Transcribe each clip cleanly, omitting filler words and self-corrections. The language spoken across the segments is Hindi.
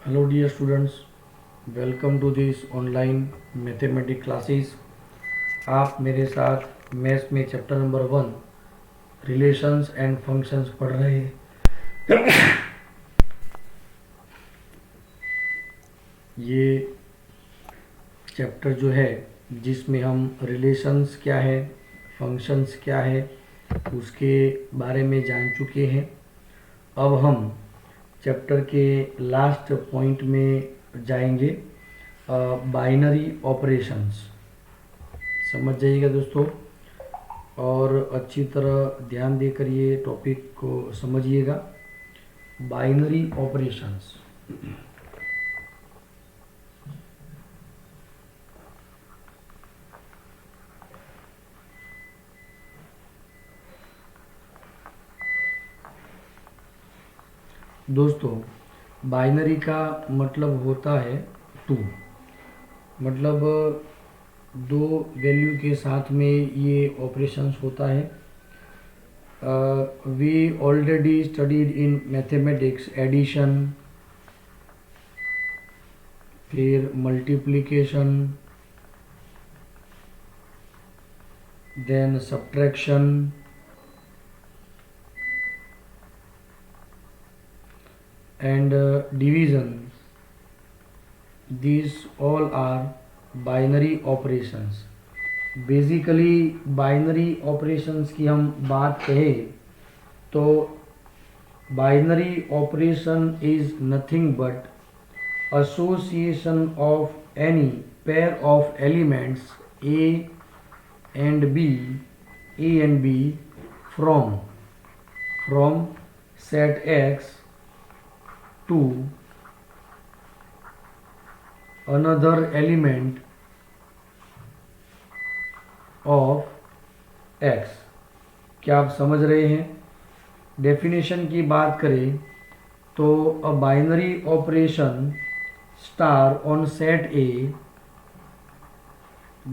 Hello dear students, welcome to this online mathematic classes. आप मेरे साथ मैथ्स में chapter number 1 relations and functions पढ़ रहे हैं। ये चैप्टर जो है जिसमें हम रिलेशंस क्या है, फंक्शंस क्या है, उसके बारे में जान चुके हैं। अब हम चैप्टर के लास्ट पॉइंट में जाएंगे, बाइनरी ऑपरेशंस। समझ जाइएगा दोस्तों, और अच्छी तरह ध्यान देकर ये टॉपिक को समझिएगा। Binary operations. दोस्तों, बाइनरी का मतलब होता है टू, मतलब दो वैल्यू के साथ में ये ऑपरेशंस होता है। We already studied in mathematics addition, फिर multiplication, then subtraction and division. These all are binary operations. Basically binary operations की हम बात करें तो binary operation is nothing but association of any pair of elements a and b from set x to another element of x। क्या आप समझ रहे हैं? डेफिनेशन की बात करें तो अ binary operation star on set A,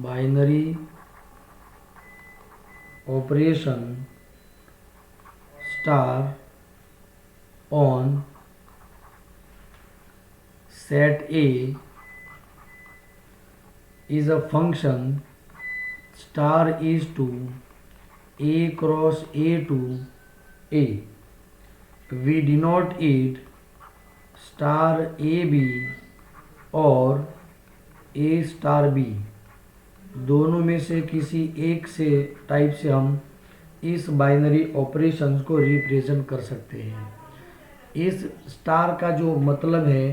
binary operation star on set A is a function star is to A cross A to A. We denote it star AB और A star B। दोनों में से किसी एक से टाइप से हम इस बाइनरी ऑपरेशंस को रिप्रेजेंट कर सकते हैं। इस स्टार का जो मतलब है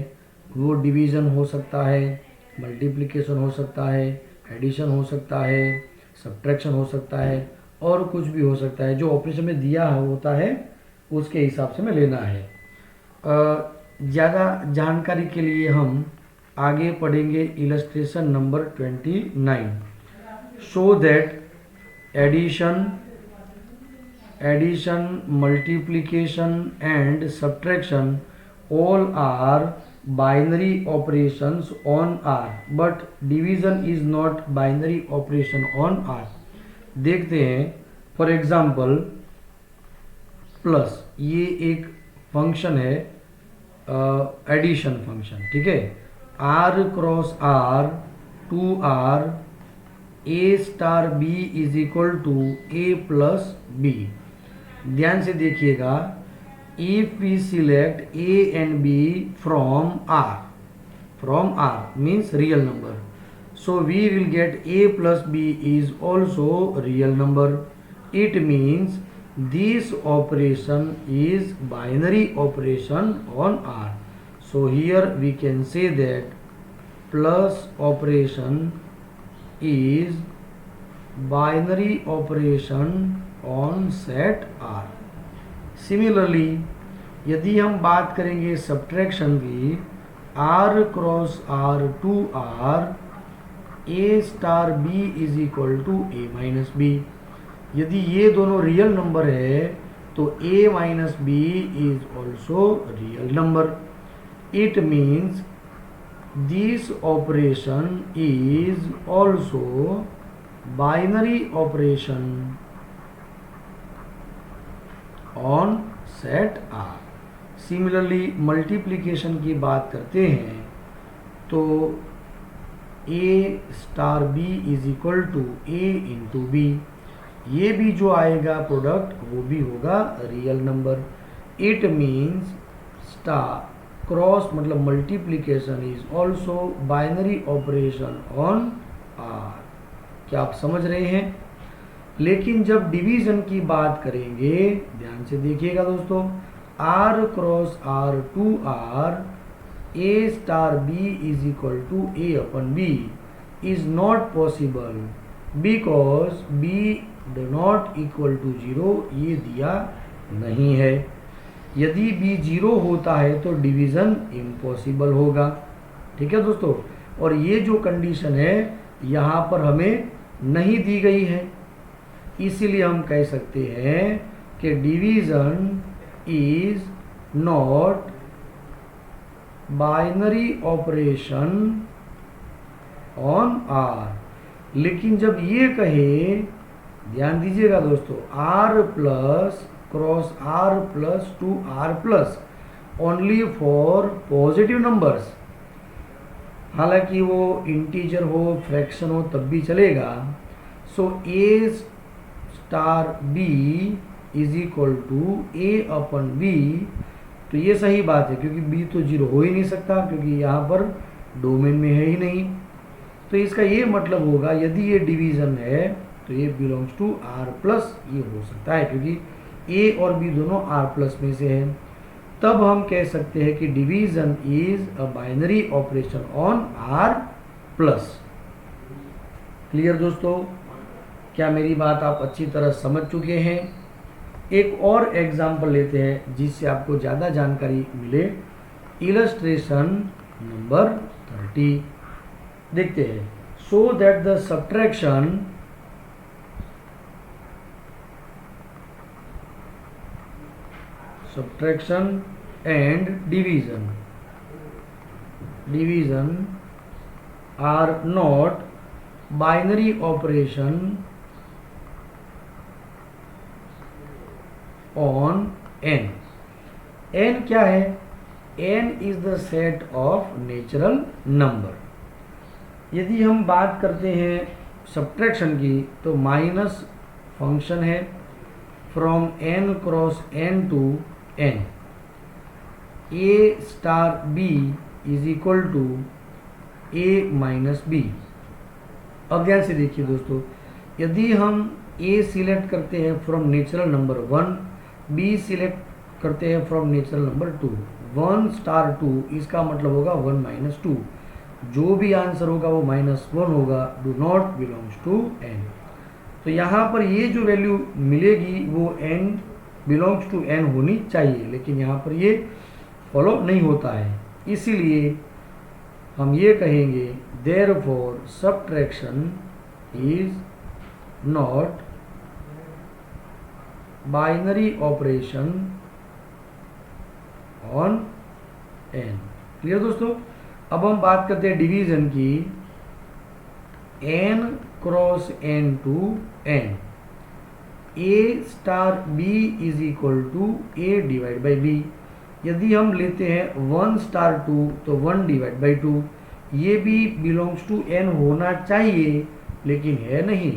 वो डिवीज़न हो सकता है, मल्टीप्लिकेशन हो सकता है, एडिशन हो सकता है, सब्ट्रैक्शन हो सकता है, और कुछ भी हो सकता है। जो ऑपरेशन में दिया होता है उसके हिसाब से हमें लेना है। ज़्यादा जानकारी के लिए हम आगे पढ़ेंगे illustration number 29। Show that addition, multiplication and subtraction all are binary operations on R, but division is not binary operation on R। देखते हैं, फॉर एग्जाम्पल प्लस, ये एक फंक्शन है एडिशन फंक्शन, ठीक है। R cross R, 2R, A star B is equal to A plus B। ध्यान से देखिएगा, if we select A and B from R means real number, so we will get A plus B is also real number. It means this operation is binary operation on R. So here we can say that plus operation is binary operation on set R। Similarly यदि हम बात करेंगे सब्ट्रैक्शन की, R cross R, 2R, A star B is equal to A minus B। यदि ये दोनों रियल नंबर है तो A minus B is also real number. It means this operation is also binary operation on set R। Similarly multiplication की बात करते हैं तो A star B is equal to A into B, ये भी जो आएगा प्रोडक्ट वो भी होगा real number. It means star cross मतलब multiplication is also binary operation on R. क्या आप समझ रहे हैं? लेकिन जब डिवीजन की बात करेंगे, ध्यान से देखिएगा दोस्तों, R cross R to R A star B is equal to A upon B is not possible because B do not equal to 0, ये दिया नहीं है। यदि बी 0 होता है तो डिवीजन इम्पॉसिबल होगा। ठीक है दोस्तों, और ये जो कंडीशन है यहाँ पर हमें नहीं दी गई है, इसीलिए हम कह सकते हैं कि division is not binary operation on R. लेकिन जब ये कहे, ध्यान दीजिएगा दोस्तों, R plus cross R plus to R plus only for positive numbers, हालांकि वो इंटीजर हो फ्रैक्शन हो तब भी चलेगा। So A star B is equal to A upon B, तो ये सही बात है क्योंकि बी तो 0 हो ही नहीं सकता क्योंकि यहाँ पर डोमेन में है ही नहीं। तो इसका ये मतलब होगा यदि ये डिवीजन है तो ये बिलोंग्स टू आर प्लस, ये हो सकता है क्योंकि ए और बी दोनों आर प्लस में से है। तब हम कह सकते हैं कि division is a binary operation on R plus. Clear दोस्तों? क्या मेरी बात आप अच्छी तरह समझ चुके हैं? एक और एग्जाम्पल लेते हैं जिससे आपको ज़्यादा जानकारी मिले। इलस्ट्रेशन नंबर 30 देखते हैं। So that the subtraction and division are not binary operation on n। n क्या है? n is the set of natural number. यदि हम बात करते हैं सब्ट्रैक्शन की तो माइनस फंक्शन है from n cross n to n। a star b is equal to a minus b। अब ध्यान से देखिए दोस्तों, यदि हम a सिलेक्ट करते हैं from natural number 1, B select करते हैं फ्रॉम नेचुरल नंबर 2, 1 स्टार 2, इसका मतलब होगा 1 माइनस 2, जो भी आंसर होगा वो -1 होगा, do not belongs to n। तो यहाँ पर ये जो वैल्यू मिलेगी वो n बिलोंग्स टू n होनी चाहिए, लेकिन यहाँ पर ये फॉलो नहीं होता है। इसीलिए हम ये कहेंगे therefore subtraction is not binary operation on n। Clear दोस्तों? अब हम बात करते हैं डिवीजन की। n cross n to n, a star b is equal to a divide by b। यदि हम लेते हैं 1 स्टार 2 तो 1 डिवाइड बाई 2, ये भी बिलोंग्स टू n होना चाहिए लेकिन है नहीं।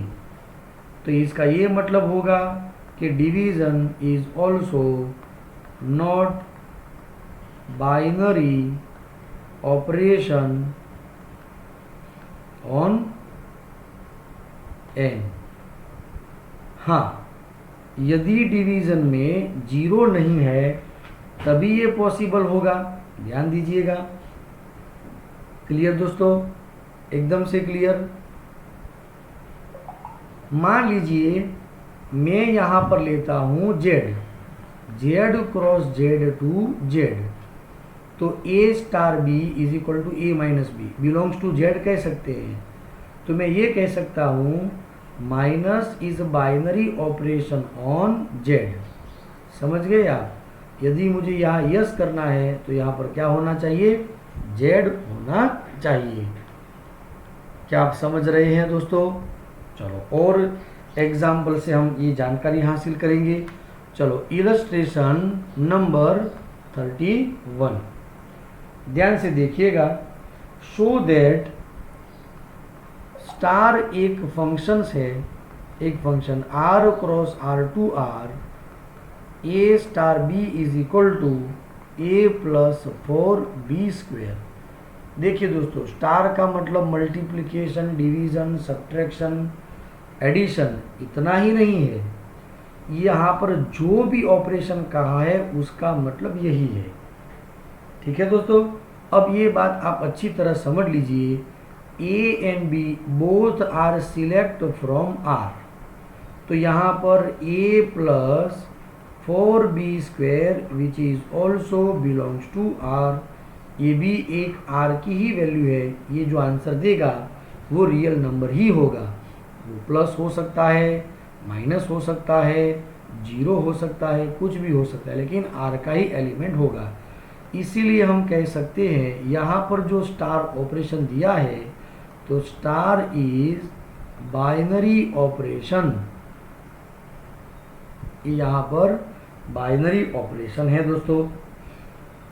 तो इसका ये मतलब होगा कि division is also not binary operation on n। हाँ, यदि डिवीजन में 0 नहीं है तभी ये पॉसिबल होगा। ध्यान दीजिएगा। क्लियर दोस्तों? एकदम से क्लियर। मान लीजिए मैं यहाँ पर लेता हूँ z cross z to z, तो a star b is equal to a minus B belongs to z कह सकते हैं। तो मैं ये कह सकता हूँ minus is binary operation on z। समझ गए आप? यदि मुझे यहाँ यस करना है तो यहाँ पर क्या होना चाहिए? z होना चाहिए। क्या आप समझ रहे हैं दोस्तों? चलो और एग्जाम्पल से हम ये जानकारी हासिल करेंगे। चलो इलस्ट्रेशन नंबर 31। ध्यान से देखिएगा, शो दैट स्टार एक फंक्शन है, एक function r cross r2r a star b is equal to a plus 4b²। देखिए दोस्तों, स्टार का मतलब मल्टीप्लिकेशन, डिवीजन, सब्ट्रैक्शन, एडिशन इतना ही नहीं है, यहाँ पर जो भी ऑपरेशन कहा है उसका मतलब यही है। ठीक है दोस्तों, अब ये बात आप अच्छी तरह समझ लीजिए, a and b both are select from r, तो यहाँ पर a plus 4b² which is also belongs to r, ये भी एक r की ही वैल्यू है। ये जो आंसर देगा वो रियल नंबर ही होगा, वो प्लस हो सकता है, माइनस हो सकता है, जीरो हो सकता है, कुछ भी हो सकता है, लेकिन r का ही एलिमेंट होगा। इसीलिए हम कह सकते हैं यहाँ पर जो स्टार ऑपरेशन दिया है तो स्टार इज बाइनरी ऑपरेशन, यहाँ पर बाइनरी ऑपरेशन है दोस्तों।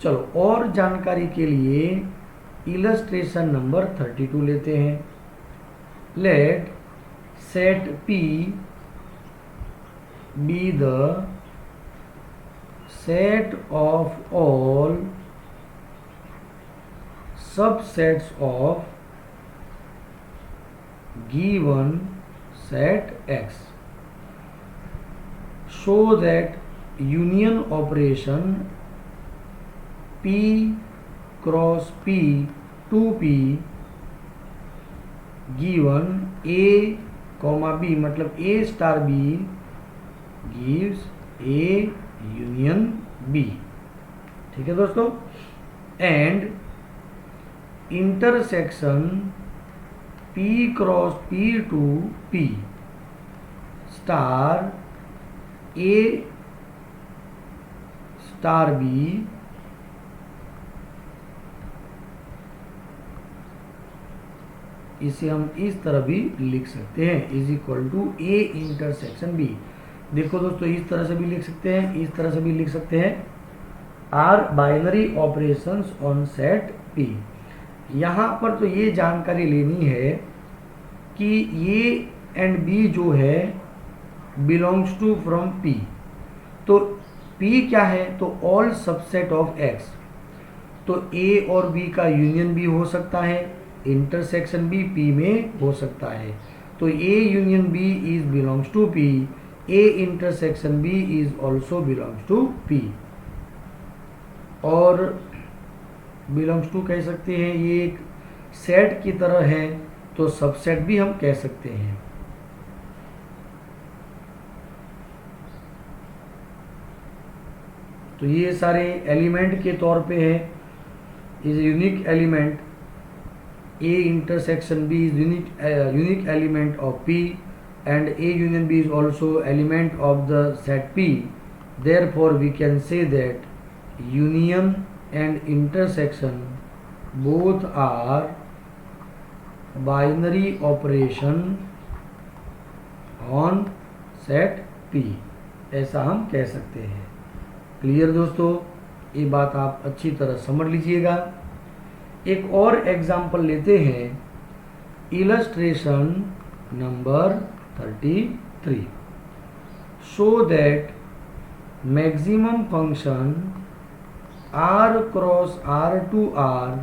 चलो और जानकारी के लिए इलस्ट्रेशन नंबर 32 लेते हैं। Let set P be the set of all subsets of given set X. Show that union operation P cross P 2P given A comma B, मतलब A star B gives A union B. ठीक है दोस्तों, and intersection P cross P2P star A star B इसे हम इस तरह भी लिख सकते हैं, is equal to A intersection B। देखो दोस्तों, इस तरह से भी लिख सकते हैं, इस तरह से भी लिख सकते हैं, are binary operations on set P। यहाँ पर तो ये जानकारी लेनी है कि ये एंड B जो है बिलोंग्स टू फ्रॉम P, तो P क्या है, तो ऑल सबसेट ऑफ X, तो A और B का यूनियन भी हो सकता है, इंटरसेक्शन भी P में हो सकता है, तो A union B is belongs to P, A intersection B is also belongs to P। और बिलोंग्स टू कह सकते हैं, ये एक सेट की तरह है, तो सबसेट भी हम कह सकते हैं। तो ये सारे एलिमेंट के तौर पे है, is unique element, A intersection B is unique element of P, and A union B is also element of the set P. Therefore, we can say that union and intersection both are binary operation on set P. ऐसा हम कह सकते हैं। क्लियर दोस्तों, ये बात आप अच्छी तरह समझ लीजिएगा। एक और एग्जाम्पल लेते हैं, illustration number 33। Show that maximum function r cross r2r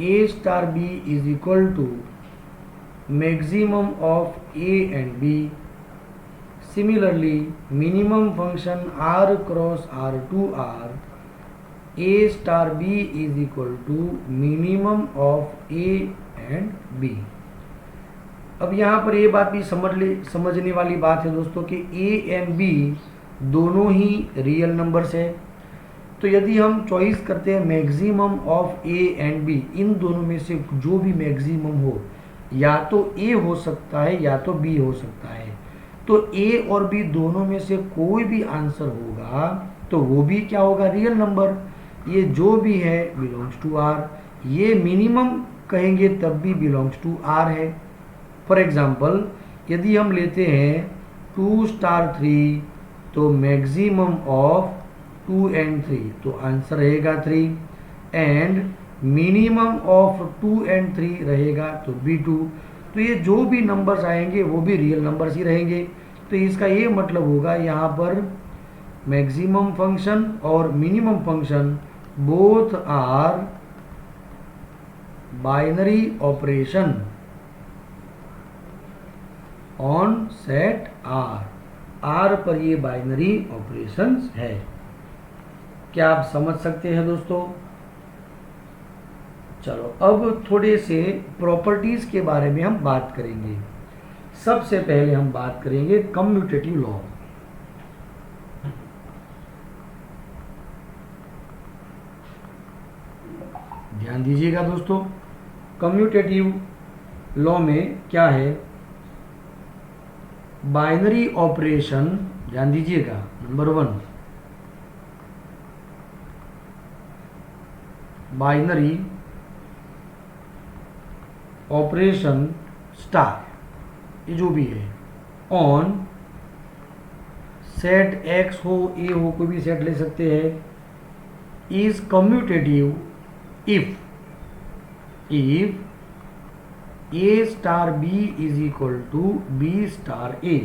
A star B is equal to maximum of A and B. Similarly, minimum function r cross r2r A star B is equal to minimum of A and B. अब यहाँ पर ये बात भी समझने वाली बात है दोस्तों कि A and B दोनों ही रियल नंबर्स है, तो यदि हम चॉइस करते हैं maximum of A and B, इन दोनों में से जो भी मैक्सिमम हो, या तो A हो सकता है या तो B हो सकता है, तो A और B दोनों में से कोई भी आंसर होगा तो वो भी क्या होगा, रियल नंबर। ये जो भी है बिलोंग्स टू आर, ये मिनिमम कहेंगे तब भी बिलोंग्स टू आर है। फॉर एग्जाम्पल यदि हम लेते हैं 2 स्टार 3 तो मैक्सिमम ऑफ 2 एंड 3, तो आंसर रहेगा 3, एंड मिनिमम ऑफ 2 एंड 3 रहेगा तो B2। तो ये जो भी नंबर्स आएंगे वो भी रियल नंबर्स ही रहेंगे। तो इसका ये मतलब होगा यहाँ पर मैक्सिमम फंक्शन और minimum function both are binary operation on set R पर ये बाइनरी ऑपरेशंस है। क्या आप समझ सकते हैं दोस्तों? चलो अब थोड़े से प्रॉपर्टीज के बारे में हम बात करेंगे। सबसे पहले हम बात करेंगे कम्यूटेटिव लॉ। ध्यान दीजिएगा दोस्तों, कम्यूटेटिव लॉ में क्या है, बाइनरी ऑपरेशन, ध्यान दीजिएगा, नंबर 1 बाइनरी ऑपरेशन स्टार, ये जो भी है, ऑन सेट एक्स हो, ए हो, कोई भी सेट ले सकते हैं, is commutative if A star B is equal to B star A.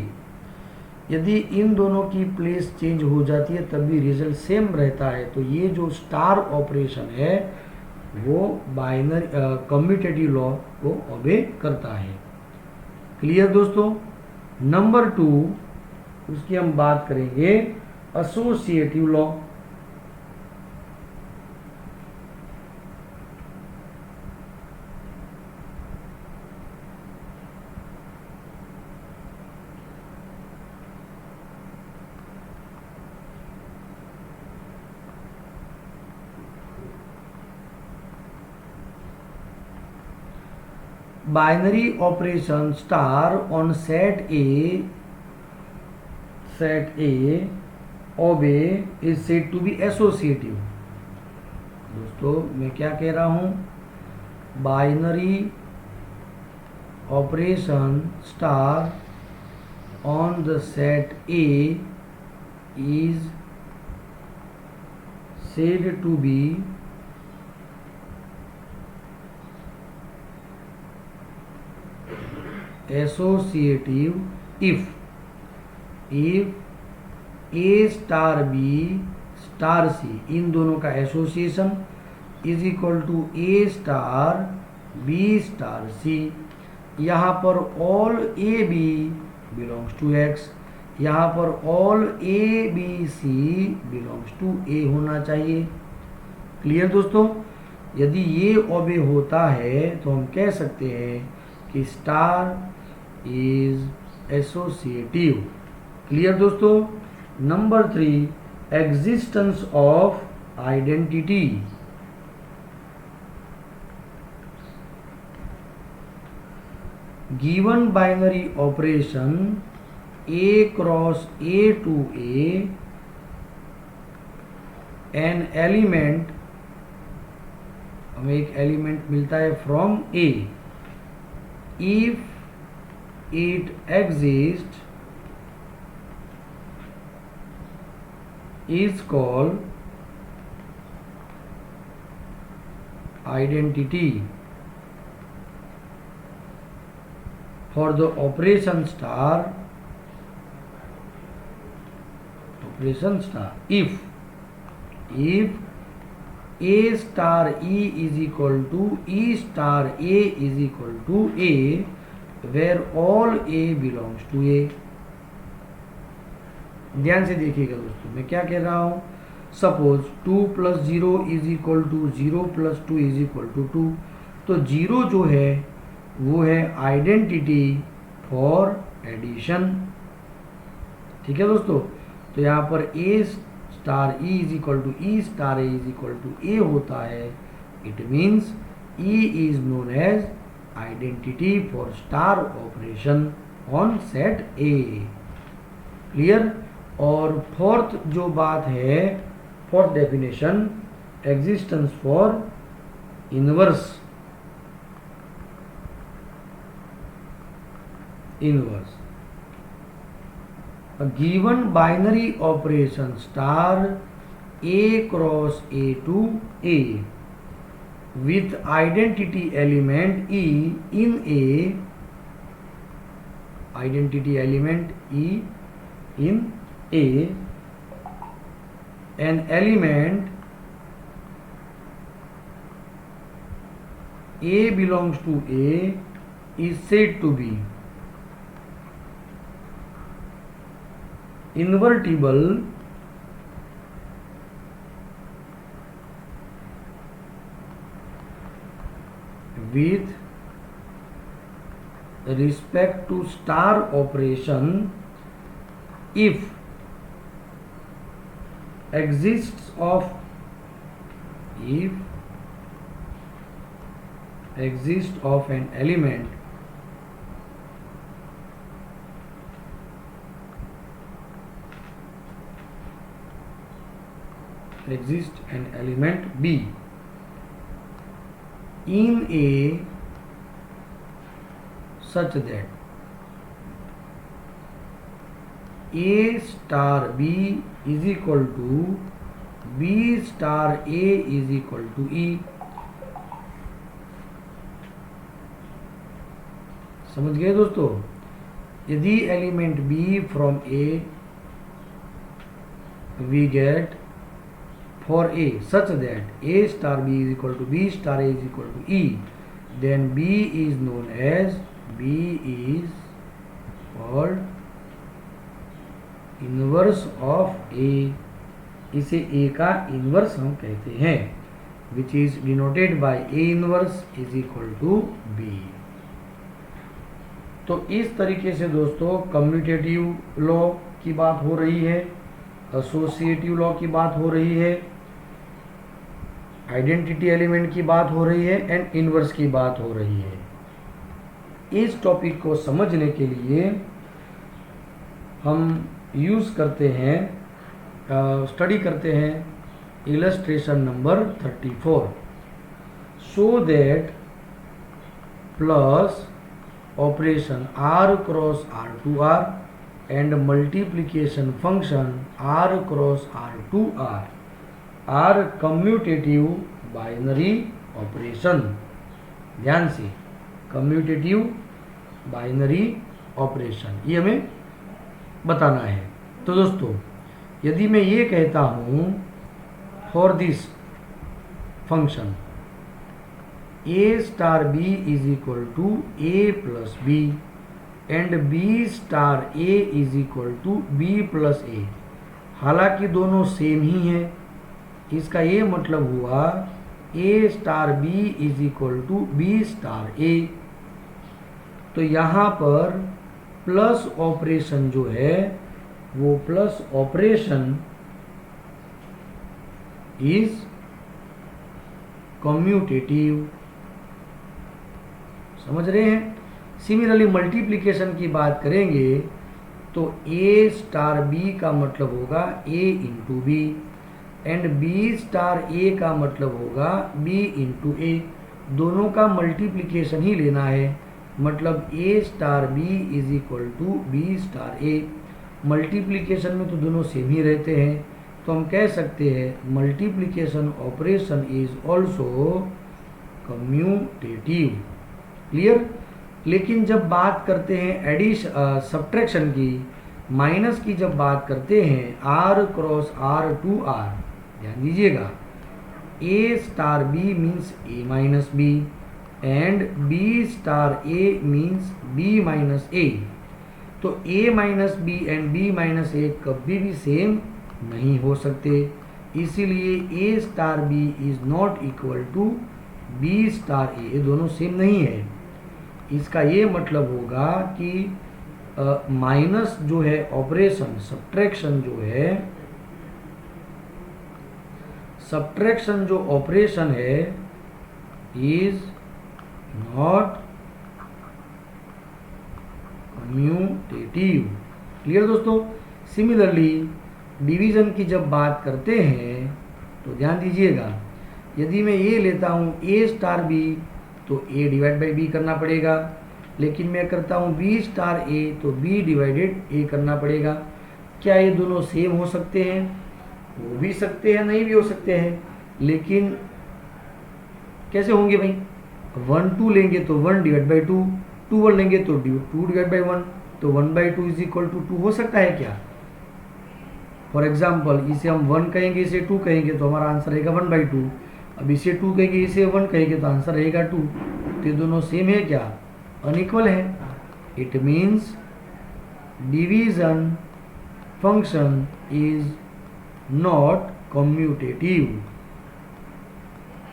यदि इन दोनों की प्लेस चेंज हो जाती है तब भी रिजल्ट सेम रहता है, तो ये जो स्टार ऑपरेशन है वो बाइनरी कम्यूटेटिव लॉ को ओबे करता है। क्लियर दोस्तों? नंबर 2 उसकी हम बात करेंगे associative law. Binary operation star on set A obey is said to be associative। दोस्तों मैं क्या कह रहा हूँ, binary operation star on the set A is said to be associative if A star B star C, इन दोनों का association is equal to A star B star C। यहाँ पर all A B belongs to X, यहाँ पर all A B C belongs to A होना चाहिए। क्लियर दोस्तों? यदि ये ओबे होता है तो हम कह सकते हैं कि स्टार इज एसोसिएटिव। क्लियर दोस्तों? Number 3 existence of identity. Given binary operation A cross A to A, an element, हमें एक एलिमेंट मिलता है from A, if it exists is called identity for the operation star if A star E is equal to E star A is equal to A where all A belongs to A। ध्यान से देखिएगा दोस्तों, मैं क्या कह रहा हूँ, suppose 2 + 0 is equal to 0 + 2 is equal to 2, तो 0 जो है वो है आइडेंटिटी फॉर एडिशन। ठीक है दोस्तों? तो यहाँ पर A star E is equal to E star A is equal to A होता है। It means E is known as identity for star operation on set A। Clear? और फोर्थ जो बात है, fourth definition, existence for inverse. A given binary operation star A cross A to A with identity element E in A, identity element E in A, an element A belongs to A is said to be invertible with respect to star operation if exists of an element B in A such that A star B is equal to B star A is equal to E। समझ गए दोस्तों? यदि element B from A we get for A such that A star B is equal to B star A is equal to E, then B is known as called inverse of A। इसे A का इनवर्स हम कहते हैं, which is denoted by A inverse is equal to B। तो इस तरीके से दोस्तों कम्यूटेटिव लॉ की बात हो रही है, एसोसिएटिव लॉ की बात हो रही है, आइडेंटिटी एलिमेंट की बात हो रही है एंड इनवर्स की बात हो रही है। इस टॉपिक को समझने के लिए हम यूज़ करते हैं, स्टडी करते हैं illustration number 34। So that plus operation R cross R2R and multiplication function R cross R2R are commutative binary operation. ध्यान से, कम्यूटेटिव बाइनरी ऑपरेशन ये हमें बताना है। तो दोस्तों यदि मैं ये कहता हूँ for this function A star B is equal to A plus B and B star A is equal to B plus A, हालांकि दोनों सेम ही हैं, इसका ये मतलब हुआ A star B is equal to B star A। तो यहाँ पर प्लस ऑपरेशन जो है वो प्लस ऑपरेशन इज कम्यूटेटिव। समझ रहे हैं? सिमिलरली मल्टीप्लिकेशन की बात करेंगे तो A स्टार B का मतलब होगा A into B and B star A का मतलब होगा B इंटू A। दोनों का मल्टीप्लिकेशन ही लेना है, मतलब A star B is equal to B star A। Multiplication में तो दोनों सेम ही रहते हैं, तो हम कह सकते हैं multiplication operation is also commutative. Clear? लेकिन जब बात करते हैं सब्ट्रैक्शन की, माइनस की जब बात करते हैं R क्रॉस R2R, ध्यान दीजिएगा, A star B means A minus B and B star A means B minus A। तो A minus B and B minus A कभी भी सेम नहीं हो सकते, इसीलिए A star B is not equal to B star A, ये दोनों सेम नहीं है। इसका ये मतलब होगा कि माइनस जो है ऑपरेशन, सब्ट्रैक्शन जो ऑपरेशन है इज नॉट कम्यूटेटिव। क्लियर दोस्तों? सिमिलरली डिवीज़न की जब बात करते हैं तो ध्यान दीजिएगा, यदि मैं ये लेता हूँ ए स्टार बी तो ए डिवाइड बाई बी करना पड़ेगा, लेकिन मैं करता हूँ बी स्टार ए तो बी डिवाइडेड ए करना पड़ेगा। क्या ये दोनों सेम हो सकते हैं? हो भी सकते हैं, नहीं भी हो सकते हैं, लेकिन कैसे होंगे भाई? 1 2 लेंगे तो 1 डिवाइड बाई 2, 2 1 लेंगे तो 2 डिवाइड बाई 1, तो 1 बाई 2 इज इक्वल टू 2 हो सकता है क्या? फॉर एग्जाम्पल इसे हम 1 कहेंगे, इसे 2 कहेंगे तो हमारा आंसर रहेगा 1 बाई 2। अब इसे 2 कहेंगे, इसे 1 कहेंगे तो आंसर रहेगा 2। तो ये दोनों सेम है क्या? अनइक्वल है। It means division function is not commutative,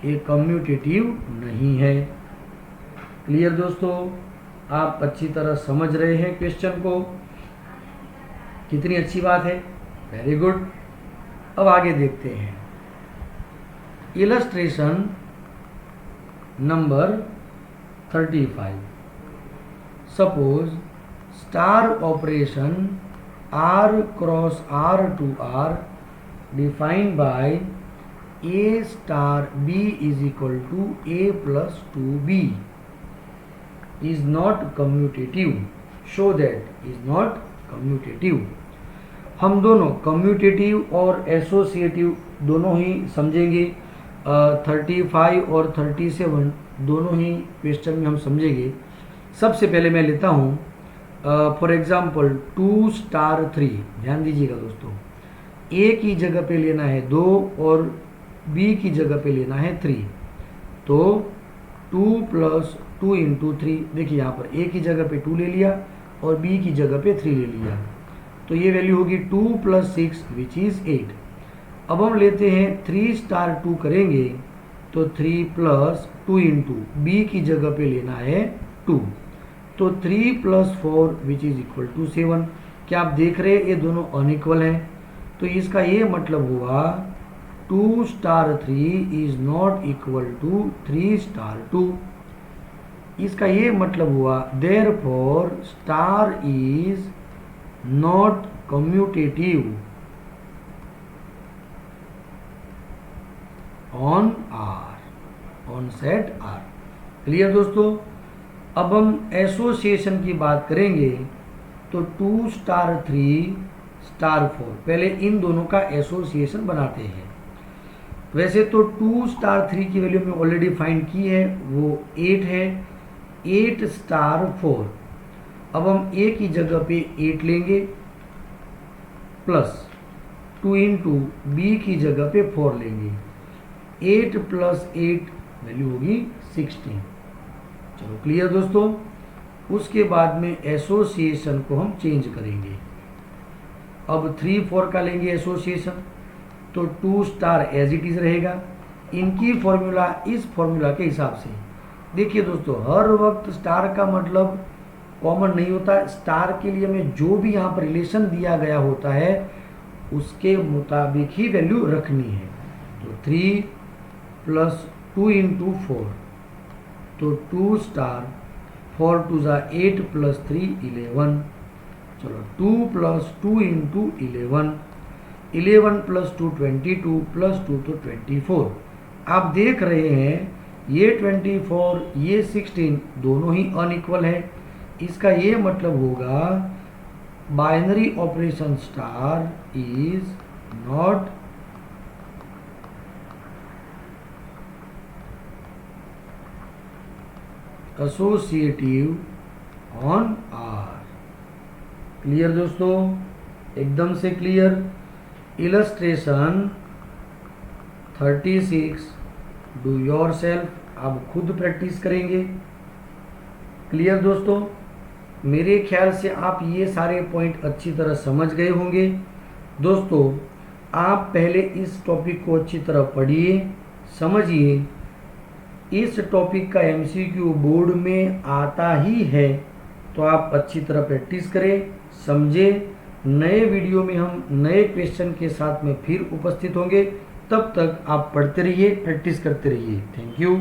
ये कम्यूटेटिव नहीं है। क्लियर दोस्तों? आप अच्छी तरह समझ रहे हैं क्वेश्चन को, कितनी अच्छी बात है, वेरी गुड। अब आगे देखते हैं illustration number 35। Suppose star operation R cross R to R defined by A star B is equal to A plus 2B is not commutative, show that is not commutative. हम दोनों कम्यूटेटिव और एसोसिएटिव दोनों ही समझेंगे, 35 और 37 दोनों ही क्वेश्चन में हम समझेंगे। सबसे पहले मैं लेता हूँ फॉर एग्जाम्पल 2 स्टार 3। ध्यान दीजिएगा दोस्तों, A की जगह पे लेना है 2 और B की जगह पे लेना है 3, तो 2 प्लस 2 इंटू 3, देखिए यहाँ पर A की जगह पे 2 ले लिया और B की जगह पे 3 ले लिया, तो ये वैल्यू होगी 2 प्लस 6 विच इज़ 8। अब हम लेते हैं 3 स्टार 2 करेंगे तो 3 प्लस 2 इंटू B की जगह पे लेना है 2, तो 3 plus 4 which is equal to 7। क्या आप देख रहे हैं ये दोनों अनइक्वल हैं? तो इसका ये मतलब हुआ 2 star 3 is not equal to 3 star 2। इसका ये मतलब हुआ therefore star is not commutative on R, on set R। Clear दोस्तों? अब हम एसोसिएशन की बात करेंगे तो 2 स्टार 3 स्टार 4, पहले इन दोनों का एसोसिएशन बनाते हैं। वैसे तो 2 स्टार 3 की वैल्यू हमने ऑलरेडी फाइंड की है, वो 8 है, 8 स्टार 4। अब हम A की जगह पे 8 लेंगे प्लस 2 इंटू B की जगह पे 4 लेंगे, 8 प्लस 8 वैल्यू होगी 16। चलो क्लियर दोस्तों? उसके बाद में एसोसिएशन को हम चेंज करेंगे। अब 3 4 का लेंगे एसोसिएशन, तो 2 स्टार एज इट इज रहेगा। इनकी फॉर्मूला इस फॉर्मूला के हिसाब से, देखिए दोस्तों हर वक्त स्टार का मतलब कॉमन नहीं होता, स्टार के लिए हमें जो भी यहाँ पर रिलेशन दिया गया होता है उसके मुताबिक ही वैल्यू रखनी है। तो 3 प्लस 2 इंटू 4, तो 2 स्टार 4 2 ज़ा 8 प्लस 3 11। चलो 2 प्लस 2 इंटू 11, 11 प्लस 2 22 प्लस 2 तो 24। आप देख रहे हैं ये 24 ये 16 दोनों ही अनइक्वल है। इसका ये मतलब होगा binary operation star is not associative on R। Clear दोस्तों? एकदम से clear. Illustration 36 do your self, आप खुद प्रैक्टिस करेंगे। क्लियर दोस्तों? मेरे ख्याल से आप ये सारे पॉइंट अच्छी तरह समझ गए होंगे। दोस्तों आप पहले इस टॉपिक को अच्छी तरह पढ़िए, समझिए। इस टॉपिक का MCQ बोर्ड में आता ही है, तो आप अच्छी तरह प्रैक्टिस करें, समझे। नए वीडियो में हम नए क्वेश्चन के साथ में फिर उपस्थित होंगे। तब तक आप पढ़ते रहिए, प्रैक्टिस करते रहिए। Thank you.